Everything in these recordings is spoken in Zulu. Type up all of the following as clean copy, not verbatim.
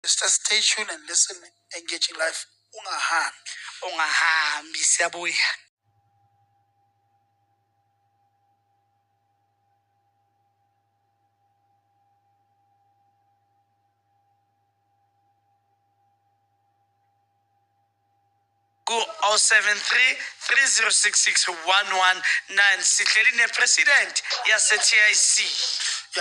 Just stay tuned and listen. Engaging Life. Ungahambi siyabuya. Go 073 3066 119 sihleli nepresident yase TIC.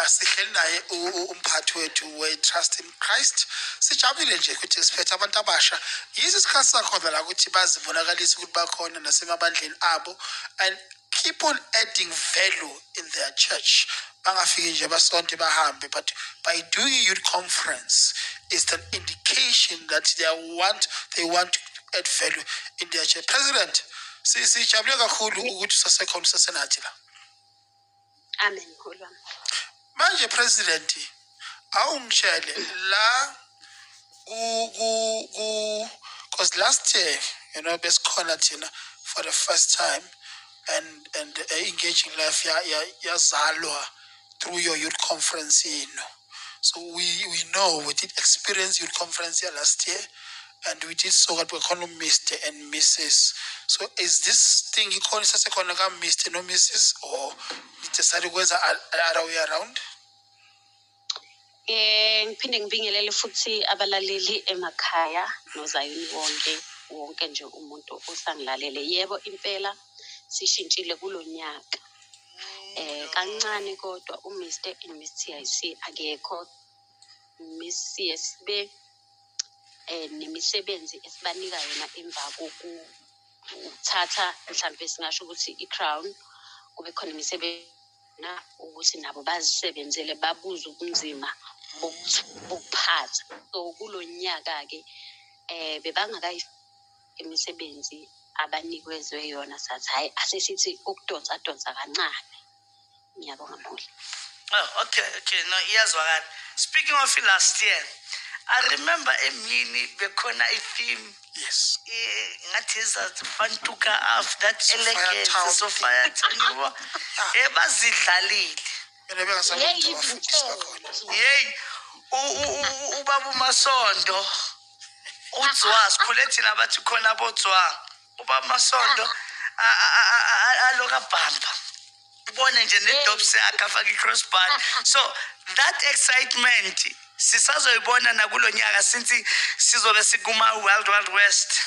Sihleli naye umphathi wethu we-Trust in Christ. Sijabulile nje ukuthi siphethe abantu abasha. Yisi isikhathi sakhona la ukuthi bazibonakalise ukuthi bakhona nasemabandleni abo and keep on adding value in their church. Bangafiki nje basonto bahambe, but by doing a youth conference is an indication that they want to add value in their church. President, sijabule kakhulu ukuthi sasekhona sasenathi la. Amen. Manje President, awungishele la because last year, besikhona thina for the first time and Engaging Life yazalwa through your youth conference. So we know we did experience youth conference here last year, and we did so that we call them Mr. and Mrs. So is this thing you call Mr. no Mrs. or you decided was other way around? Ngiphinde ngibingelele futhi abalaleli emakhaya nozayini wonke nje umuntu osangilalele. Yebo impela sishintshile kulonyaka. Kancane kodwa uMr and Miss TIC akekho. Miss CSB nemisebenzi esibanika yona emva kokuthatha mhlambe singasho ukuthi iCrown kube khona imisebenzi na ukuthi nabo bazisebenzele babuza ubunzima bokuphatha. So kulonyaka ke bebangakayi imisebenzi abanikezwe yona sathi hayi asesithi ukudonsa kancane. Ngiyabonga Mpuli. Oh, okay. No, iyazwakala. Speaking of last year, I remember emini bekhona theme. Yes. Ngathi Fantuka of that elegance Sophia Town. Bazidlalile. Yey ubaba uMasondo udzwa sikhule thina bathi khona bodzwa ubaba uMasondo aloka bamba ubone nje nedopse akafaka icrossbar. So that excitement sisazoyibona nakulonyaka since sizobe sikuma Wild West.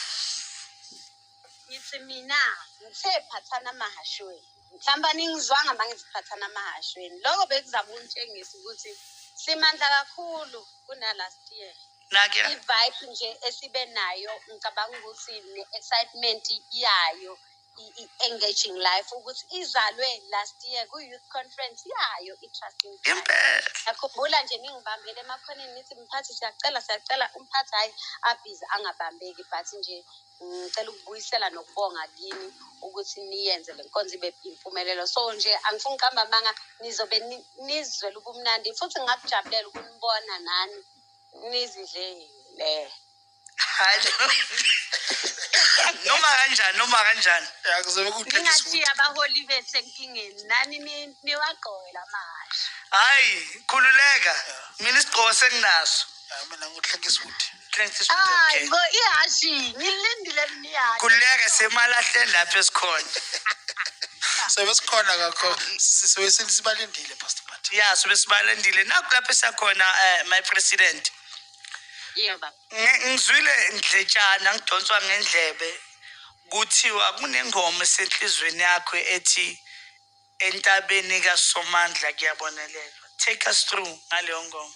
Ngithi mina ngiphathana amahashweni. Mhlamba ningizwanga mangiziphathana amahashweni. Lokho bekuzama untshengisa ukuthi simandla kakhulu kuna last year. I-vibe nje esibe nayo ngicabanga ukuthi ne-excitement yayo i-Engaging Life ukuthi izalwe last year ku-youth conference yayo i-Trust in Christ. Yakhumbula nje ningibambele emakhoneni nithi mphathi siyacela umphathi hayi abhizi angabambeki, but nje ngicela ukubuyisela nokubonga kini ukuthi niyenze le nkonzo ibe impumelelo. So nje angifuni ukuhamba manga nizobe nizwele ubumnandi futhi ngakujabulela ukunibona nani nizidlele. Noma kanjani akuzobe kuhle ngingathi abaholi bethu enkingeni nani niwagqola manje. Hayi khululeka mina isigqoko senginaso. Mina nguhlengisa ukuthi hayi ngo ihashi ngilindile niyazi khululeka semalahleni lapha esikhona. Sebesikhona kakho sibalindile Pastor Mathi. Yeah, sibalindile naku lapha esikhona my president. Yeba. Ngizwile indletshana ngidonswa ngendlebe kuthiwa kunengoma esenhlizweni yakho ethi entabeni kaSomandla kuyabonelelwa. Take us through ngaleyo ngoma.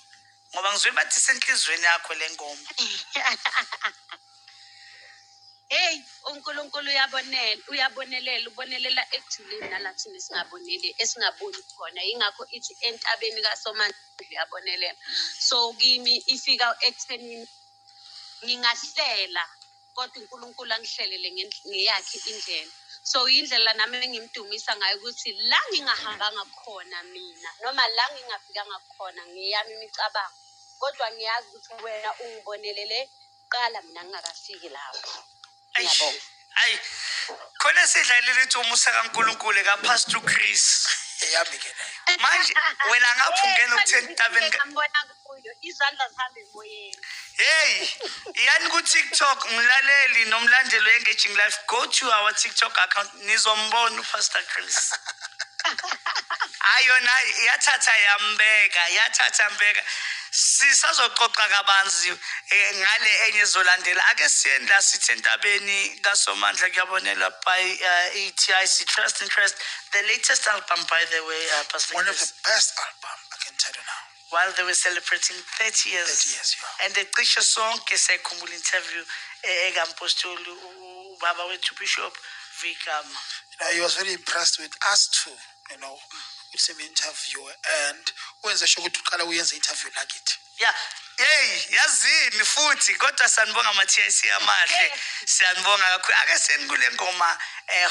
Ngoba ngizwile bathi senhlizweni yakho le ngoma. Hey, uNkulunkulu uyabonelela ekuthuleni nalathini esingaboni khona. Ingakho ithi entabeni kaSomandla uyabonelela. So kimi ifika ekuthenini ngingahlela kodwa uNkulunkulu angihlelele ngeyakhe indlela. So indlela nami engimdumisa ngayo ukuthi la ngingahambanga khona mina noma la ngingafikanga khona ngiyami imicabango, kodwa ngiyazi ukuthi wena ungibonelele qala mina ngingakafiki lapho. Ngiyabonga. Ayi, khona sidlalile icumu sakaNkulunkulu kaPastor Chris. Eyami ke nayo. Manje wena ngapha ungena uThentabeni ngambona kuyo izandla zihamba emoyeni. Hey, yani ku-TikTok mlaleli nomlandeli we-Engaging Life, go to our TikTok account nizombona uPastor Chris. Ayona yathatha yambeka. Sisazoxoxa kabanzi ngale enye ezolandela. Ake siyenda sithentabeni kaSomandla kuyabonela by ETIC Trust and Trust. The latest album, by the way, Pastor One Chris. of the best album, I can tell you now. While they were celebrating 30 years. 30 years, yeah. And the cishe sonke sayikhumbula interview ekampostoli ubaba wethu Bishop Vikama. He was very impressed with us too, with some interview, and wenze sho ukuthi uqala uyenze interview lakithi. Yeah. Hey, yazini futhi kodwa sanibonga ama-TIC amahle. Siyanibonga kakhulu. Ake senikule ngoma,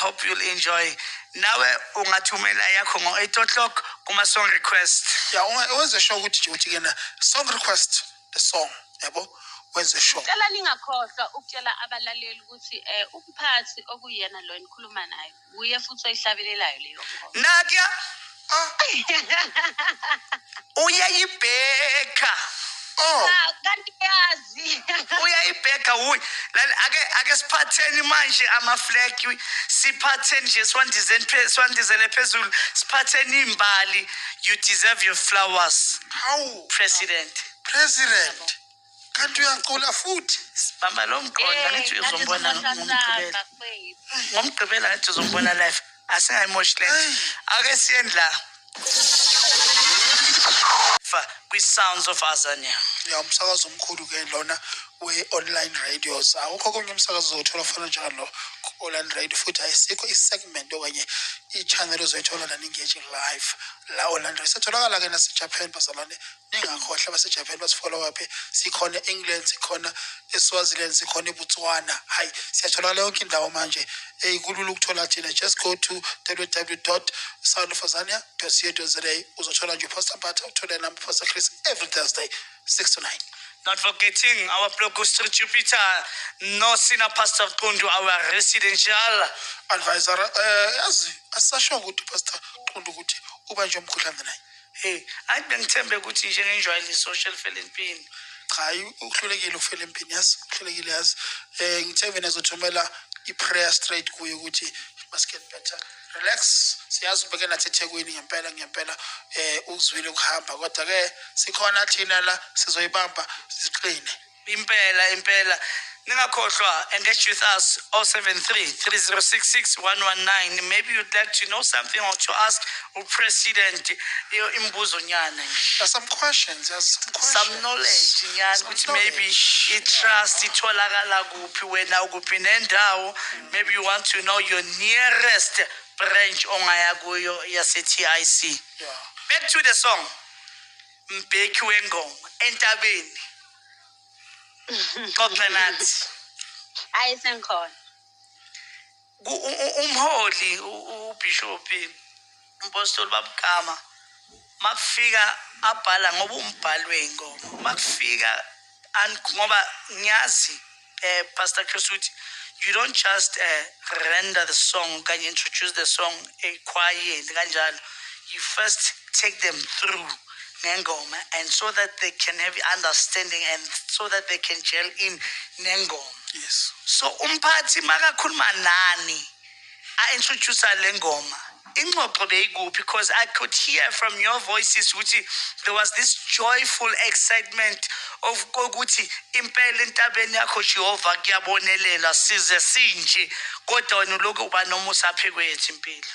hope you'll enjoy. Nawe ungathumela yakho ngo-8 o'clock kuma song request. Yeah, wenze sho ukuthi uthi kena song request the song, yabo? Wenze sho. Cela ningakhohlwa ukutshela abalaleli ukuthi umphathi okuyena lo enikhuluma naye uye futhi oyihlabelelayo leyo ngoma. Nadia. Uyayibheka. Oh. Kanti yazi. Uyayibheka uyi. Ake siphatheni manje ama-flag siphatheni nje swandizele phezulu siphatheni imbali. You deserve your flowers. How? President. Kanti uyacula futhi. Sibamba lo mqondo ngithi uzombona ngomgqibela. Ngomgqibela ngithi uzombona live. Asingayimoshi lento. Ake siyendla. Kwi-Sounds of Azania. Yeah, umsakazo omkhulu ke lona we-online radios. Awukho konke umsakazo ozothola ofana njalo ku-online radio futhi ayisikho i-segment okanye i-channel ozoyithola lana Engaging Live la online radio. Setholakala ke nase-Japan bazalwane ningakhohlwa base-Japan basifollow up sikhona e-England sikhona eSwaziland sikhona eBotswana. Hayi siyatholakala yonke indawo manje. Kulula ukuthola thina. Just go to www.soundofazania.co.za uzothola nje Pastor Mphatha uthole number Pastor Chris every Thursday 6 to 9. Not forgetting our Blockbuster Jupiter, no senior Pastor Qundu, our residential advisor. Yazi asasho ukuthi Pastor Qundu ukuthi uba nje umkhuhlane naye. Hey, ayibengithembe ukuthi nje ngenjwayile social felempini. Cha ukuhlulekile ufela empini yazi, ukuhlulekile yazi. Ngithe mina zothumela i-prayer straight kuye ukuthi must get better. Relax. Siyazi ubeke nathi eThekwini ngempela uzwile ukuhamba kodwa ke sikhona thina la sizoyibamba siqine. Impela. Ningakhohlwa, engage with us 073-3066-119. Maybe you'd like to know something or to ask President imbuzo nyana. Some questions, some knowledge nyana which maybe trust itholakala kuphi wena ukuphi nendawo. Maybe you want to know your nearest branch ongaya kuyo yase-TIC. Yeah. Back to the song. Mbeki wengoma entabeni. Xoxa nathi. Ayisenkhona. Umholi uBishop umpostoli babukama makufika abhala ngoba umbhali wengoma. Makufika ngoba ngiyazi Pastor Chris uthi you don't just render the song, can you introduce the song quiet kanjalo. You first take them through nengoma and so that they can have understanding and so that they can gel in nengoma. Yes. So umphathi makakhuluma nani introduce lengoma ingxoxo beyikuphi, because I could hear from your voices ukuthi there was this joyful excitement of ukuthi impela entabeni yakho Jehova kuyabonelela size sinje kodwa wena lokho uba nomusa aphe kwethu impilo.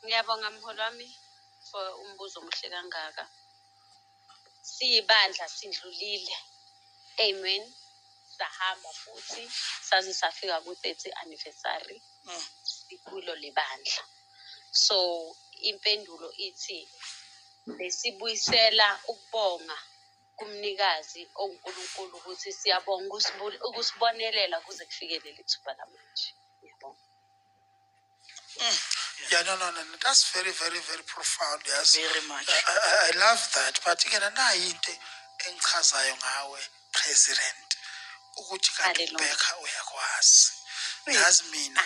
Ngiyabonga mholi wami for umbuzo omuhle kangaka. Siyibandla sindlulile. Amen. Sahamba futhi saze safika ku-30 anniversary sikulo lebandla. So impendulo ithi besibuyisela ukubonga kumnikazi oNkulunkulu ukuthi siyabonga ukusibonelela kuze kufikelele ithuba lamanje. Ngiyabonga. Yeah, no. That's very, very, very profound. Yes, very much. I love that. But again, na into engichazayo ngawe, President. ukuthi kanti ubheka uyakwazi. Yazi mina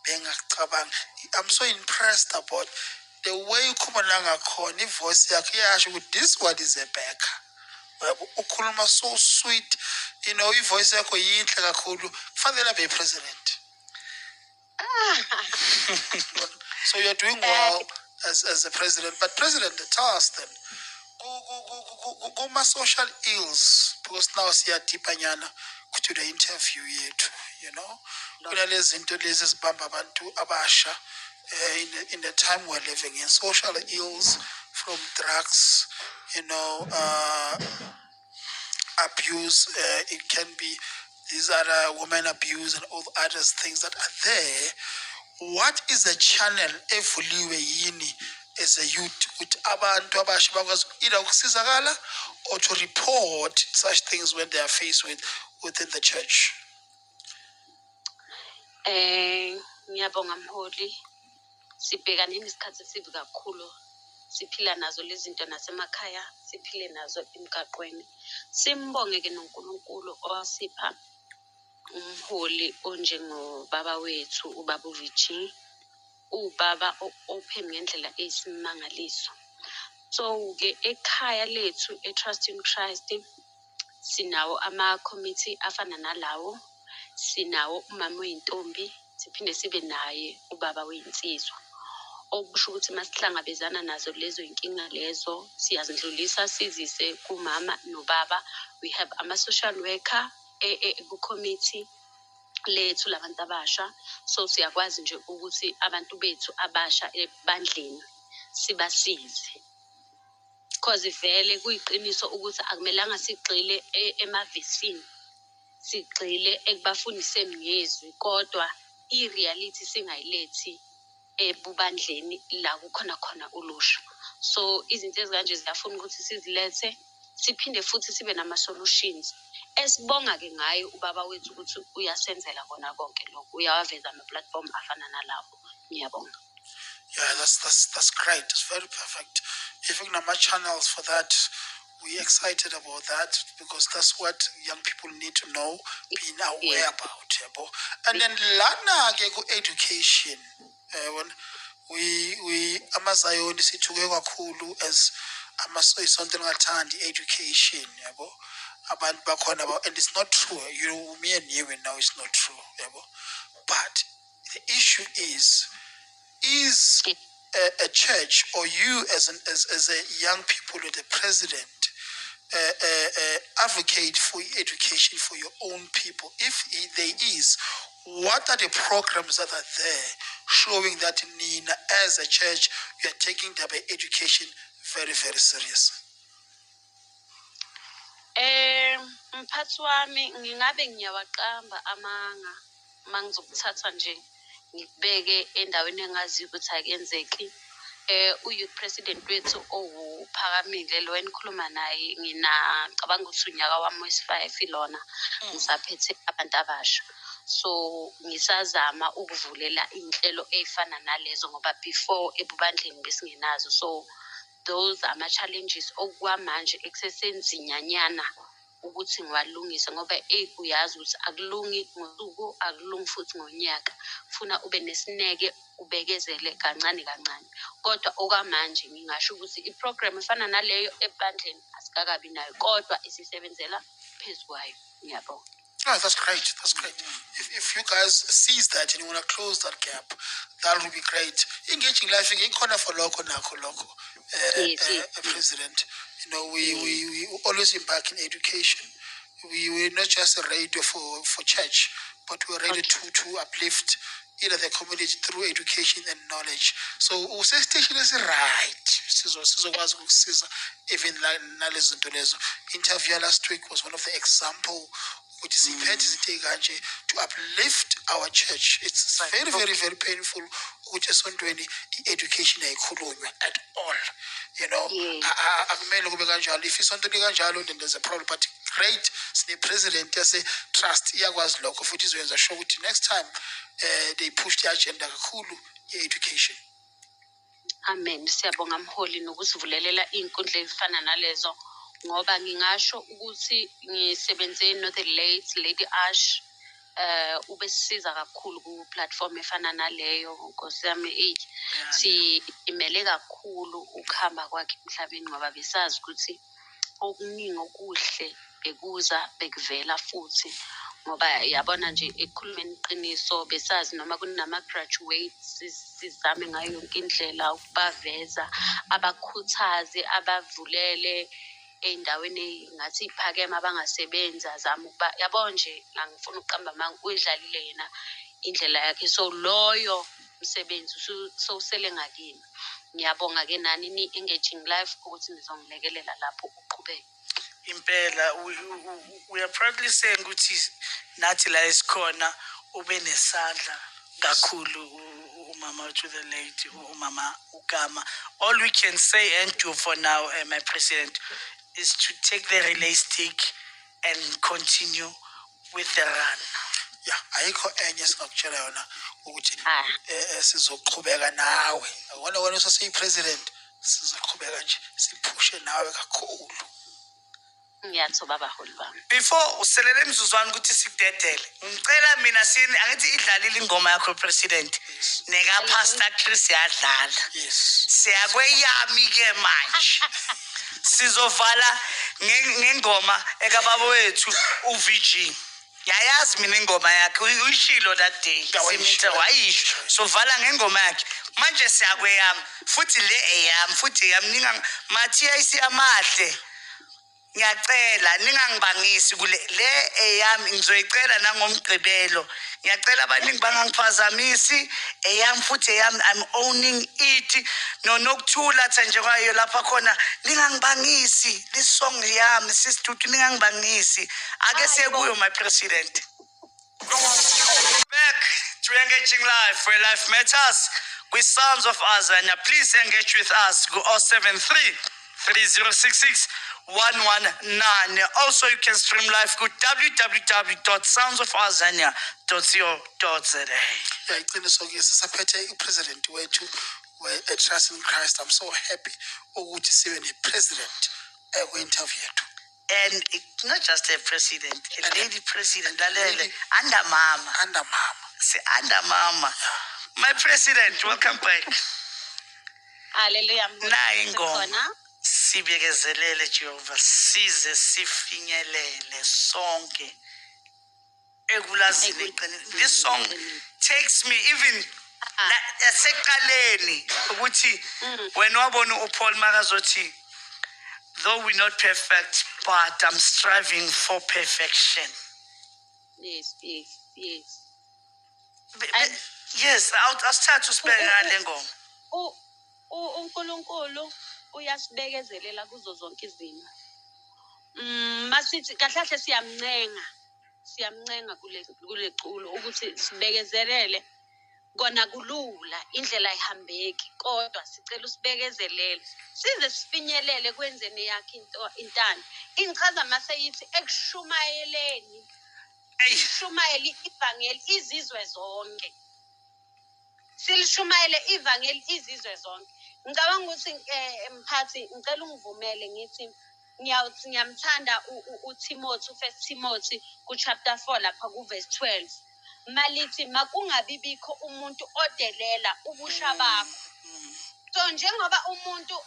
bengakucabanga. I'm so impressed about the way ukhuluma ngakhona, ivoice yakhe iyasho ukuthi this one is a backer. Ukhuluma so sweet, you know, ivoice yakho yinhle kakhulu. Kufanele abe president. So you're doing well as a president, but president, tell us then, go social ills, because now see a deeper nyana to the interview yet, you know, in the time we're living in, social ills from drugs, you know, abuse, it can be these other women abuse and all other things that are there. What is the channel evuliwe yini as a youth with abantu abasha bakwazi either ukusizakala or to report such things when they are faced with within the church? Ngiyabonga Mholi, sibhekane nesikhathi esibi kakhulu, siphila nazo lezi zinto nasemakhaya, siphile nazo emgaqweni. Simbonge ke noNkulunkulu owasipha umholi onjengobaba wethu ubaba uVici, ubaba open ngendlela eyisimangaliso. So ke ekhaya lethu eTrust in Christ sinawo ama committee afana nalawo, sinawo umama oyintombi, siphinde sibe naye ubaba weyinsizwa. Okusho ukuthi masihlangabezana nazo lezo inkinga lezo siyazindlulisa sizise kumama nobaba. We have ama social worker ku committee lethu labantu abasha, so siyakwazi nje ukuthi abantu bethu abasha ebandleni sibasize. Because vele kuyiqiniso ukuthi akumelanga sigxile emavisini, sigxile ekubafundiseni ngezwi, kodwa i-reality singayilethi ebubandleni la kukhona khona ulusha. So izinto ezikanje ziyafuna ukuthi sizilethe, siphinde futhi sibe nama-solutions. Esibonga ke ngayo ubaba wethu ukuthi uyasenzela kona konke lokho, uyawaveza ama-platform afana nalawo. Ngiyabonga. Yeah, that's great. It's very perfect. Even nama channels for that, we're excited about that because that's what young people need to know, being aware about. And then lana ke ku education. When we amazayoni sithuke kakhulu as isonto lingathandi education, yabo. Abantu bakhona and it's not true. You me and you now it's not true, yabo. But the issue is a church or you as a young people or the president advocate for education for your own people? If there is, what are the programs that are there showing that Nina as a church you are taking the education very, very serious? Mphathi wami ngingabe ngiyawaqamba amanga mangizokuthatha nje ngibeke endaweni engaziyo ukuthi akenzeki. Uyouth president wethu owuphakamile lo enikhuluma naye, nginacabanga ukuthi unyaka wami wesi-5 lona ngisaphethe abantu abasha. So ngisazama ukuvulela inhlelo ezifana nalezo ngoba before ebubandleni besingenazo. So those are my challenges okwamanje ekusesenzinyanyana ukuthi ngiwalungise ngoba uyazi ukuthi akulungi ngosuku, akulungi futhi ngonyaka. Funa ube nesineke, ubekezele kancane kancane. Kodwa okwamanje ngingasho ukuthi iprogram efana naleyo ebandleni asikakabi nayo, kodwa isisebenzela phezukwayo. Ngiyabonga. No, that's great. That's great. If you guys sees that and you want to close that gap, that would be great. Engaging life in corner for local, president. You know, we always embark in education. We're not just a radio for church, but we're ready to uplift either the community through education and knowledge. So use station is right. Even interview last week was one of the example which is to uplift our church. It's very, very, very painful which is on doing education at all. You know, if it's on then there's a problem. But great, the president say trust which is show next time they push the agenda education. Amen. Siyabonga Mholi nokusivulelela inkundla ezifana nalezo ngoba ngingasho ukuthi ngisebenze no the late Lady Ash ubesisiza kakhulu ku-platform efana naleyo Nkosi yami si-imele kakhulu ukuhamba kwakhe emhlabeni ngoba besazi ukuthi okuningi okuhle bekuza bekuvela futhi ngoba yabona nje ekukhulumeni iqiniso besazi noma kunama-graduates sizame ngayo yonke indlela ukubaveza abakhuthaze abavulele ey'ndaweni ngathi iphakeme abangasebenzi azama ukuba yabo nje la ngifuna ukuqamba amanga uyidlalile yena indlela yakhe so loyo msebenzi sowusele ngakini ngiyabonga-ke nani ni-engaging life ukuthi nizongilekelela lapho uqhubeke impela we are proudly saying ukuthi nathi la esikhona ube nesandla kakhulu umama to the lady umama uGama. All we can say and do for now, my president, is to take the relay stick and continue with the run. Yeah, ayikho enye singakutshela yona ukuthi sizoqhubeka nawe. Wona wena useyipresident sizoqhubeka nje siphushe nawe kakhulu. Ngiyathoba baholi bami. Before uselele emzuzwana ukuthi sikudedele. Ngicela mina sini angithi idlalile ingoma yakho president. Neka Pastor Chris yadlala. Yes. Siyakweyami ke manje. Sizovala ngengoma ekababa wethu uVG. Yayazi mina ingoma yakhe uyishilo that day. Simithe wayisho. Sovala ngengoma yakhe. Manje siyakweyami futhi le eyami futhi yami Mathiya isiamahle. Ngiyacela ningangibangisi kule le eyami ngizoyicela nangomgqibelo ngiyacela abaningi bangangiphazamisi eyami futhi eyami I'm owning it nokuthula nje kwayo lapha khona ningangibangisi this song yami sisidudu ningangibangisi ake siye kuyo my president. Back to Engaging Life where life matters with Sounds of Azania. Please engage with us. Go 073 3066 119. Also, you can stream live go www.soundsofazania.co.za. Yeah, iqiniso-ke sisaphethe upresident wethu we-Trust in Christ. I'm so happy ukuthi sibe ne-president kwi-interview yethu. And it's not just a president, a lady president, under mama. Under mama. Say under mama. My president, welcome back. Hallelujah. Ingoma. Sibekezelele Jehova size sifinyelele sonke ekulazini eqinile. This song takes me even eseqaleni ukuthi wena wabona uPaul makazothi though we're not perfect but I'm striving for perfection. Yes. Yes, I'll start to spell ngale ngoma. uNkulunkulu uyasibekezelela kuzo zonke izimo. Masithi kahle siyamncenga kule culo ukuthi sibekezelele kona kulula indlela ayihambeki kodwa sicela usibekezelele size sifinyelele kwenzeni yakhe intando. Ingichaza mase yithi ekushumayeleni ishumayeli ivangeli izizwe zonke. Silishumayele ivangeli izizwe zonke. Ngicabanga ukuthi mphathi ngicela ungivumele ngithi ngiyamthanda uTimothy uFirst Timothy ku-chapter 4 lapha ku-verse 12. Malithi makungabibikho umuntu odelela ubusha bakho. So njengoba umuntu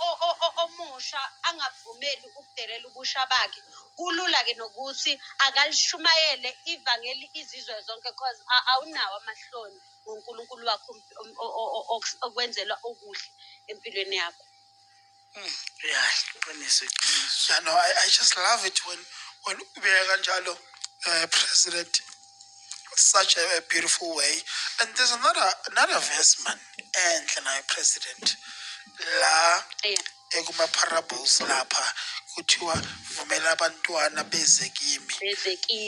omusha angavumeli ukudelela ubusha bakhe kulula-ke nokuthi akalishumayele ivangeli izizwe zonke because awunawo amahloni ngoNkulunkulu wakho okwenzela okuhle empilweni yakho. Yeah, no, I just love it when ubeka kanjalo president such a beautiful way. And there's another verse man enhle nayo president la ekuma parables lapha kuthiwa vumela abantwana beze kimi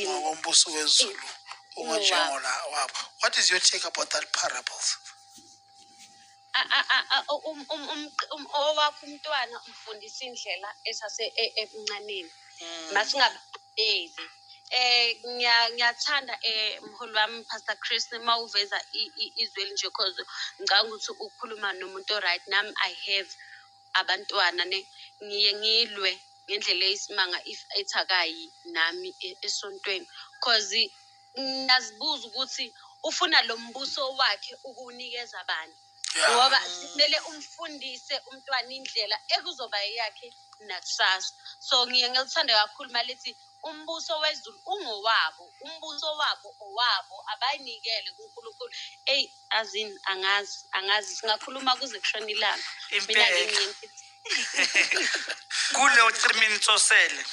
ngokombuso wezulu ungajengola wabo. What is your take about that parables? Owakho umntwana umfundisa indlela esase emncaneni masingabeli. Ngiyathanda mholi wami Pastor Chris mawuveza izwi nje because ngicabanga ukuthi ukhuluma nomuntu right nami I have abantwana ngiye ngilwe ngendlela eyisimanga if ethakayi nami esontweni cause nazibuza ukuthi ufuna lo mbuso wakhe ukunikeza abantu ngoba kumele umfundise umntwana indlela ekuzoba yakhe nakusasa so ngiyangithanda kakhulu malithi umbuso wezulu ungowabo umbuso wabo owabo abayinikele kuNkulunkulu azini angazi singakhuluma kuze kushona ilanga mina ngingithi kule 3 minutes osele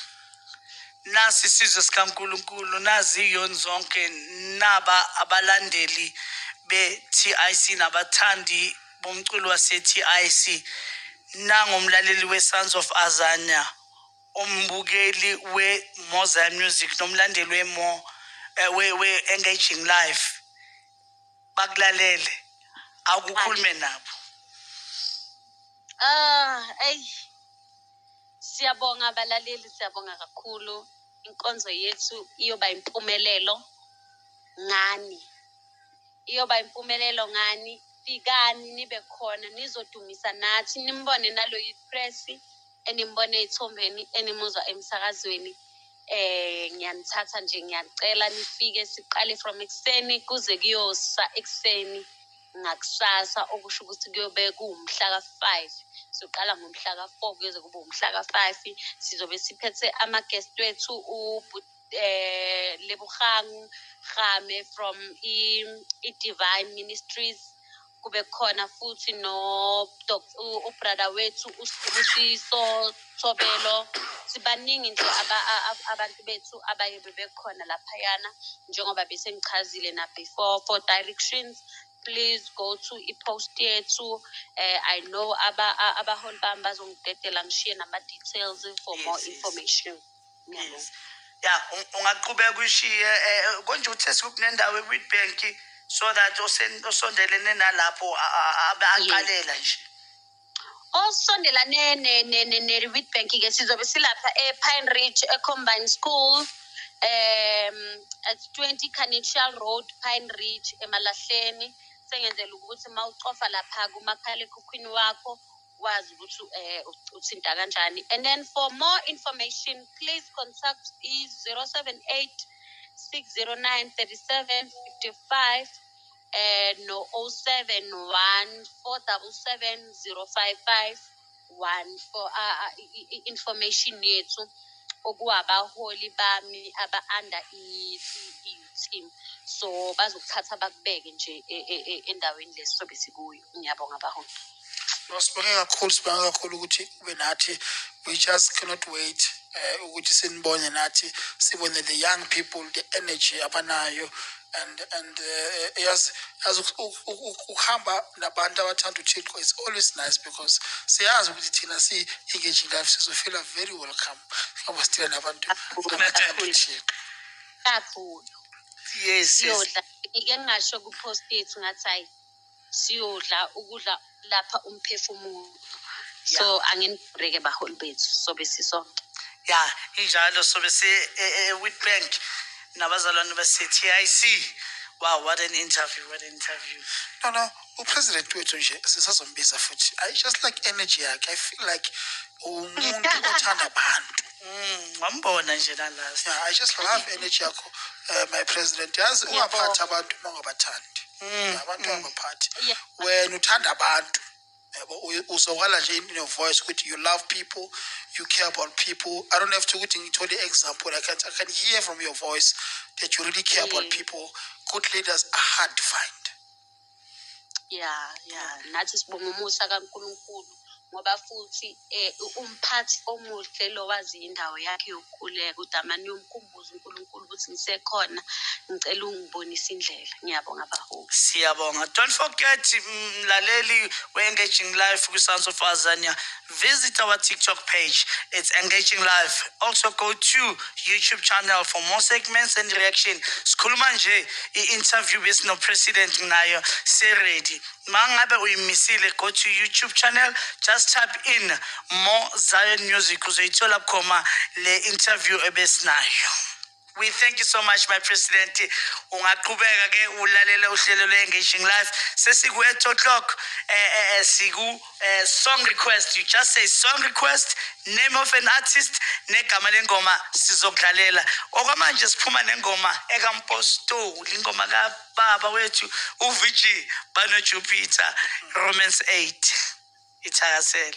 nasi isizwe sikaNkulunkulu nazi iyoni zonke naba abalandeli be-TIC nabathandi bomculo wase-TIC nangomlaleli we-Sons of Azania umbukeli we-Mozart Music nomlandeli we-Engaging Life bakulalele akukhulume nabo siyabonga abalaleli siyabonga kakhulu inkonzo yethu iyoba impumelelo ngani fikani nibe khona nizodumisa nathi nimbone nalo yi-press enimbone ey'thombeni enimuzwa emsakazweni ngiyanithatha nje ngiyacela nifike siqale from ekuseni kuze kuyosa ekuseni ngakusasa okusho ukuthi kuyobe kuwumhla ka-5 soqala ngomhla ka-4 kuyoze kube umhla ka-5 sizobe siphethe ama-guest wethu Lebogang Khame from i-Divine Ministries kube khona futhi no ubrother wethu uSibusiso Thobelo sibaningi nje abantu bethu abayobe bekhona laphayana njengoba bese ngichazile na before for directions please go to i-post yethu I know abaholi bami bazongidedela ngishiye nama-details for more information yes. Ungaqhubeka uyishiye konje uthe sikunendawo eWitbank so that osondelene nalapho aqalela nje osondelane ne-Witbank ke sizobe silapha ePine Ridge eCombine School at 20 Canisial Road Pine Ridge eMalahleni sengenzela ukuthi mawucofa lapha kumakhalekhukhwini wakho wazi ukuthi uthinta kanjani and then for more information please contact 078 609 3755 no 071 477 055 for information yethu okuwabaholi bami aba-under i-team so bazokuthatha bakubeke nje endaweni lesi sobe sikuyo ngiyabonga abaholi sibonge kakhulu ukuthi ube nathi we just cannot wait ukuthi sinibone nathi sibone the young people the energy abanayo and yes ukuhamba nabantu abathanda uThixo is always nice because siyazi ukuthi thina si-Engaging Life sizofila very welcome ngoba sithina nabantu abathanda uThixo kakhulu yes siyodla ngike ngasho ku-post yethu ngathi hayi siyodla ukudla lapha umphefumulo so angenibreake baholi bethu sobe sisonke injalo sobe Witbank nabazalwane base-TIC wow what an interview no upresident wethu nje sisazombiza futhi I just like energy yakhe I feel like umuntu othanda abantu ngambona nje nalasi I just love energy yakho my president yazi ungaphathi abantu mangabathandi abantu abaphathi wena uthanda abantu uzokala nje in your voice ukuthi you love people you care about people I don't have to ukuthi ngithole example I can hear from your voice that you really care about people good leaders are hard to find nathi sibonga umusa kaNkulunkulu ngoba futhi umphathi omuhle lo wazi indawo yakhe yokukhuleka udamani umkhumbuzo uNkulunkulu ukuthi ngisekhona ngicela ungibonise indlela ngiyabonga abaholi siyabonga don't forget mlaleli we-Engaging Life ku-Sons of Azania visit our TikTok page it's Engaging Life also go to YouTube channel for more segments and reaction sikhuluma nje i-interview besino president nayo ready mangabe uyimisile go to YouTube channel just type in More Zion Music uzoyithola khoma le interview ebesinayo We thank you so much, my president. Ungaqhubeka ke ulalela uhlelo le-Engaging Life. Sesiku 8 o'clock, siku song request. You just say song request, name of an artist, negama lengoma sizokudlalela. Okwamanje siphuma nengoma ekamposto, ingoma kababa wethu uVG bano Jupiter, Romance 8. Ithakasela.